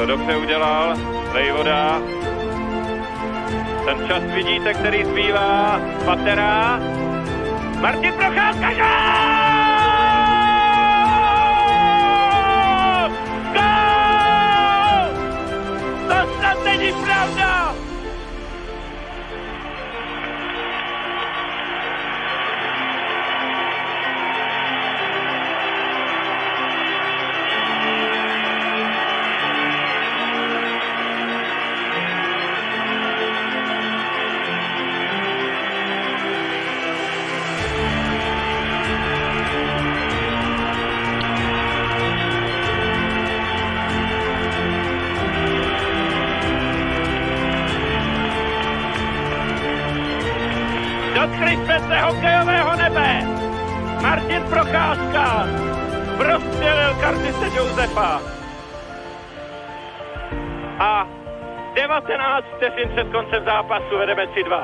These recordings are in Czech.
dobře udělal, Vejvoda. Ten čas vidíte, který zbývá. Patera. Martin Procházka, gól! Gól! To snad není pravda! Dotkli jsme se hokejového nebe. Martin Procházka prostřelil Curtise Josefa. A 19 vteřin před koncem zápasu vedeme 3-2.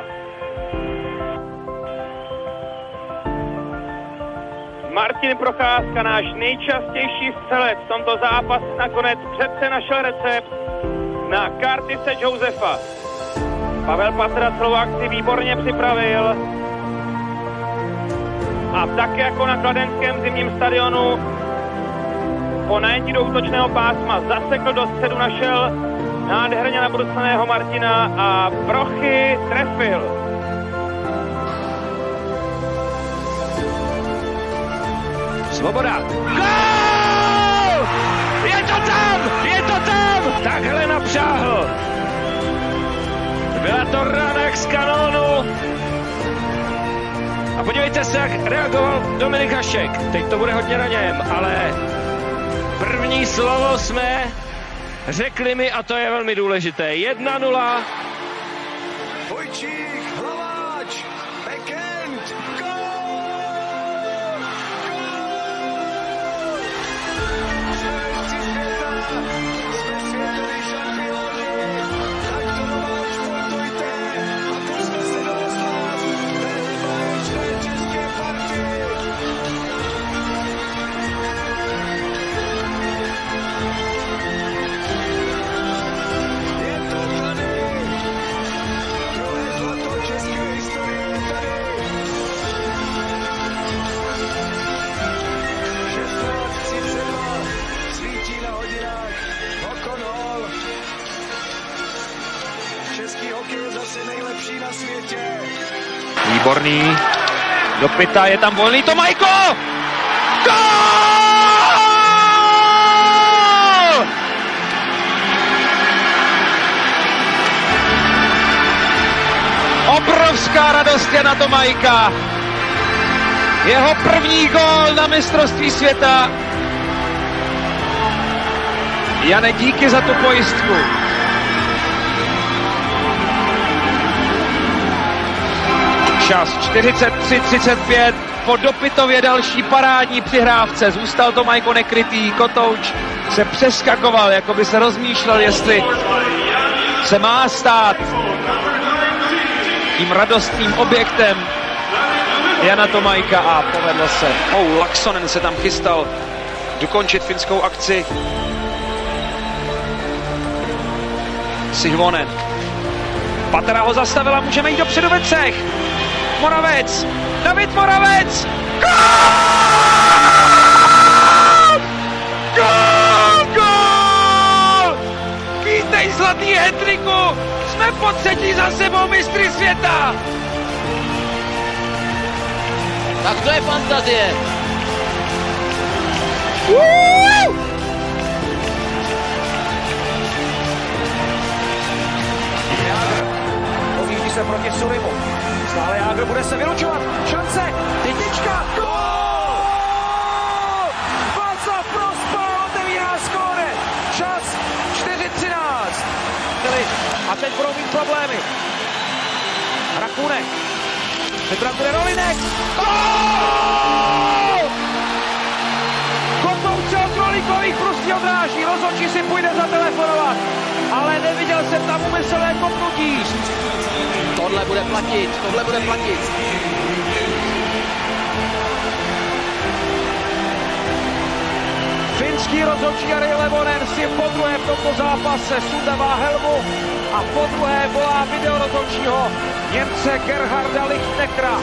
Martin Procházka, náš nejčastější střelec v tomto zápase, nakonec přece našel recept na Curtise Josefa. Pavel Patera celou akci výborně připravil. A tak jako na kladenském zimním stadionu po najetí do útočného pásma zasekl do středu, našel nádherně nabruslaného Martina a Prochy trefil. Svoboda. Gól! Je to tam! Je to tam! Takhle napřáhl. Byla to rána z kanónu. A podívejte se, jak reagoval Dominik Hašek. Teď to bude hodně na něm, ale první slovo jsme řekli mi, a to je velmi důležité. 1-0. Vojčík, Hlaváč, Bekend, gól! Jsme mistři světa, jsme světoví šampioni, tak to doma sportujte a pusťme se do oslav téhle báječné české party. Je to tady, druhé zlato české historie je tady. 16:32 svítí na hodinách, Okonol. Český hokej je zase nejlepší na světě. Výborný. Dopyta, je tam volný Tomajko! Gól! Obrovská radost je na Tomajka. Jeho první gól na mistrovství světa. Jane, díky za tu pojistku. Čas 43:35, po Dopytově další parádní přihrávce. Zůstal Tomajko nekrytý, Kotouč se přeskakoval, jako by se rozmýšlel, jestli se má stát tím radostným objektem Jana Tomajka a povedlo se. Laxonen se tam chystal dokončit finskou akci. Sihvonen. Patera ho zastavila, můžeme jít dopředu ve třech. Moravec, David Moravec. Gól! Gól! Gól! Vítej zlatý hat-tricku, jsme po třetí za sebou mistry světa. Tak to je fantazie. Povíždí se proti Surimu. Stále Jágr bude se vylučovat. Šance, jednička, gól! Václav Prospal otevírá skóre. Čas 4:13. A teď budou mít problémy. Rakunek. Vybrantuje Rolinek. Gól! Kotouč od Krolíkových prustí odráží. Rozhodčí si půjde zatelefonovat. Ale neviděl jsem tam úmyslné kopnutí. Tohle bude platit, tohle bude platit. Finský Český rozhodčí Jari Levonen si podruhé v tomto zápase sundává helmu a podruhé volá videorozhodčího Němce Gerharda Lichtneckera.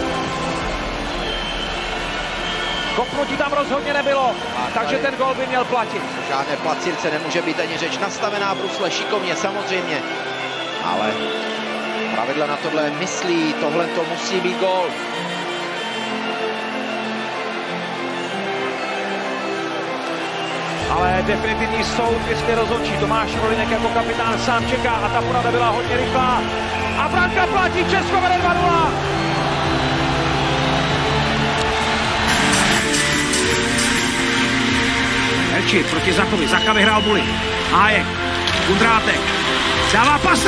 Kopnutí tam rozhodně nebylo, takže ten gól by měl platit. Žádné placírce nemůže být ani řeč. Nastavená brusle šikovně samozřejmě. Ale pravidla na tohle myslí, tohle to musí být gól. Ale definitivní soud, jestli rozhodčí Tomáš Rolinek jako kapitán sám čeká a ta porada byla hodně rychlá. A branka platí, Česko vede 2-0. Elčit proti Zachovi, Zacha vyhrál Bulik. Hájek, Kundrátek, dává pas.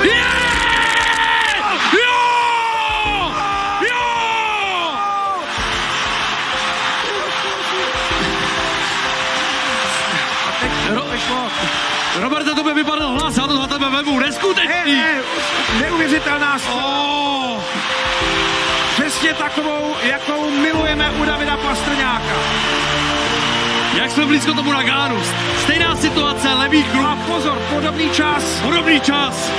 Roberte, to by vypadl hlas, já to za tebe vemu, neskutečný! Neuvěřitelná přesně takovou, jakou milujeme u Davida Pastrňáka. Jak jsme blízko tomu Nagánu. Stejná situace, levý kruh. A pozor, podobný čas. Podobný čas.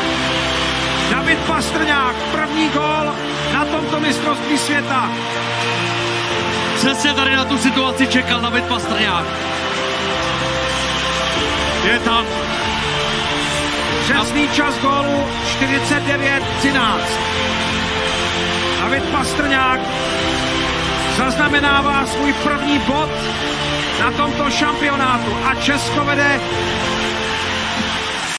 David Pastrňák, první gól na tomto mistrovství světa. Přesně tady na tu situaci čekal David Pastrňák. Je tam. Přesný čas gólu 49:13. David Pastrňák zaznamenává svůj první bod na tomto šampionátu a Česko vede